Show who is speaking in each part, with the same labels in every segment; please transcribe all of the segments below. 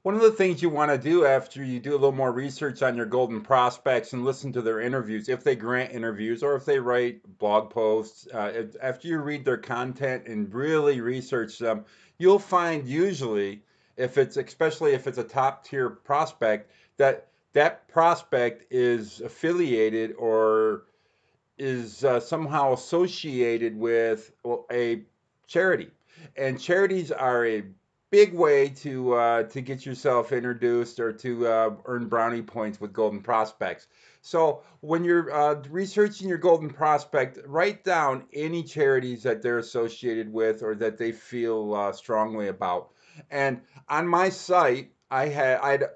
Speaker 1: One of the things you want to do after you do a little more research on your golden prospects and listen to their interviews, if they grant interviews or if they write blog posts, after you read their content and really research them, you'll find usually, if it's especially if it's a top tier prospect, that that prospect is affiliated or is somehow associated with a charity, and charities are a big way to get yourself introduced or to earn brownie points with golden prospects. So when you're researching your golden prospect, write down any charities that they're associated with or that they feel strongly about. And on my site, I had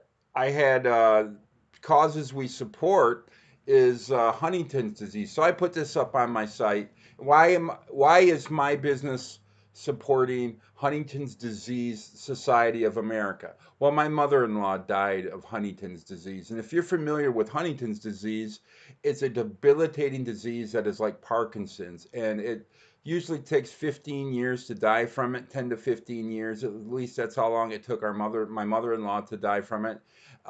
Speaker 1: causes we support is Huntington's disease. So I put this up on my site. Why is my business supporting Huntington's Disease Society of America? Well, my mother-in-law died of Huntington's disease, and if you're familiar with Huntington's disease, it's a debilitating disease that is like Parkinson's, and it usually takes 15 years to die from it, 10 to 15 years. At least that's how long it took my mother-in-law to die from it.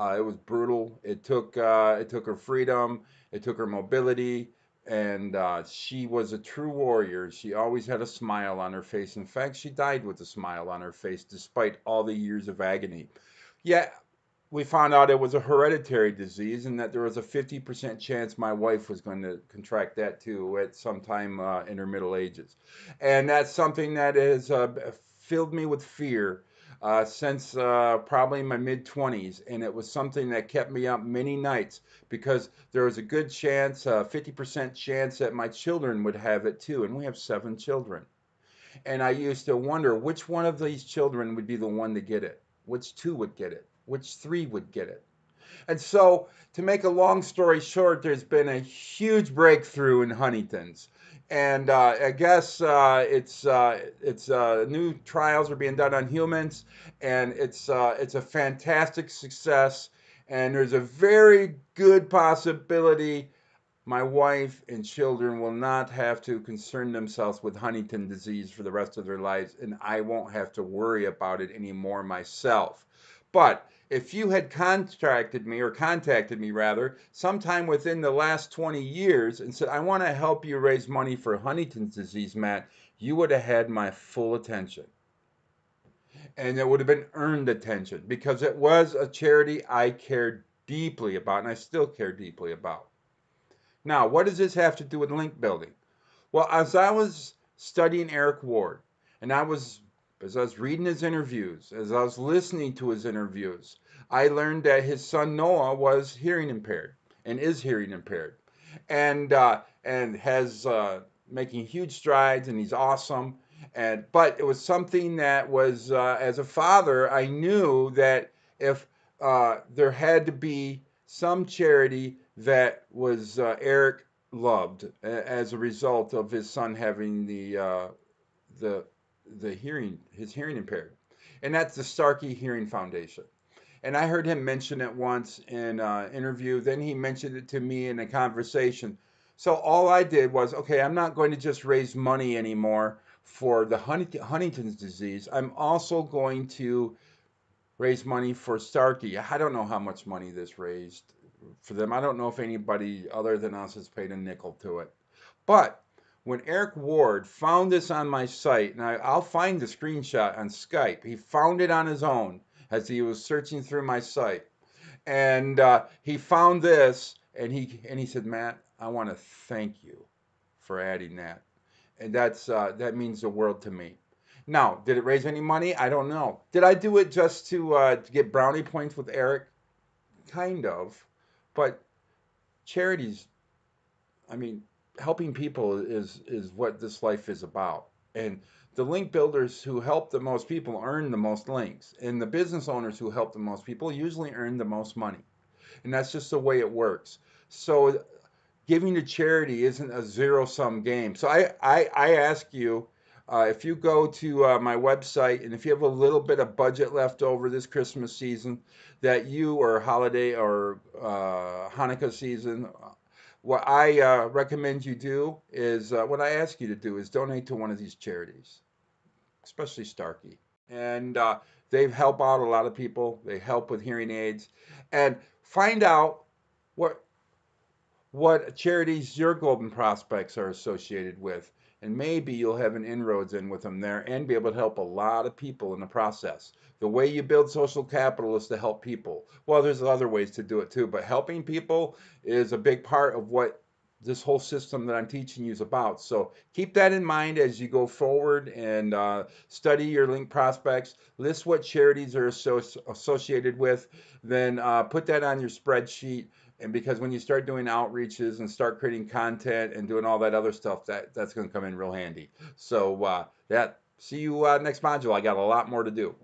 Speaker 1: It was brutal. It took her freedom. It took her mobility, and she was a true warrior. She always had a smile on her face. In fact, she died with a smile on her face despite all the years of agony. Yet, we found out it was a hereditary disease and that there was a 50% chance my wife was going to contract that too at some time in her middle ages. And that's something that has filled me with fear since probably my mid 20s. And it was something that kept me up many nights because there was a good chance, 50% chance that my children would have it too. And we have 7 children. And I used to wonder which one of these children would be the one to get it, which two would get it, which three would get it. And so, to make a long story short, there's been a huge breakthrough in Huntington's. And I guess it's new trials are being done on humans, and it's a fantastic success. And there's a very good possibility my wife and children will not have to concern themselves with Huntington disease for the rest of their lives, and I won't have to worry about it anymore myself. But if you had contacted me rather, sometime within the last 20 years and said, I want to help you raise money for Huntington's disease, Matt, you would have had my full attention. And it would have been earned attention because it was a charity I cared deeply about and I still care deeply about. Now, what does this have to do with link building? Well, as I was studying Eric Ward, and as I was reading his interviews, as I was listening to his interviews, I learned that his son Noah was hearing impaired and is hearing impaired, and has making huge strides, and he's awesome. And but it was something that was as a father, I knew that if there had to be some charity that was Eric loved as a result of his son having the the hearing his hearing impaired, and that's the Starkey Hearing Foundation. And I heard him mention it once in an interview. Then he mentioned it to me in a conversation. So all I did was, okay, I'm not going to just raise money anymore for the Huntington's disease. I'm also going to raise money for Starkey. I don't know how much money this raised for them. I don't know if anybody other than us has paid a nickel to it. But when Eric Ward found this on my site, and I'll find the screenshot on Skype, he found it on his own as he was searching through my site, and he found this, and he said, "Matt, I want to thank you for adding that," and that means the world to me. Now, did it raise any money? I don't know. Did I do it just to get brownie points with Eric? Kind of, but charities, I mean, helping people is what this life is about. And the link builders who help the most people earn the most links, and the business owners who help the most people usually earn the most money. And that's just the way it works. So giving to charity isn't a zero sum game. So I ask you, if you go to my website and if you have a little bit of budget left over this Christmas season, that you or holiday or Hanukkah season, what I recommend you do is what I ask you to do is donate to one of these charities, especially Starkey. And They help out a lot of people. They help with hearing aids, and find out what charities your golden prospects are associated with, and maybe you'll have an inroads in with them there and be able to help a lot of people in the process. The way you build social capital is to help people. Well, there's other ways to do it too, but helping people is a big part of what this whole system that I'm teaching you is about. So keep that in mind as you go forward and study your link prospects. List what charities are associated with, then put that on your spreadsheet. And because when you start doing outreaches and start creating content and doing all that other stuff, that's going to come in real handy. So see you next module. I got a lot more to do.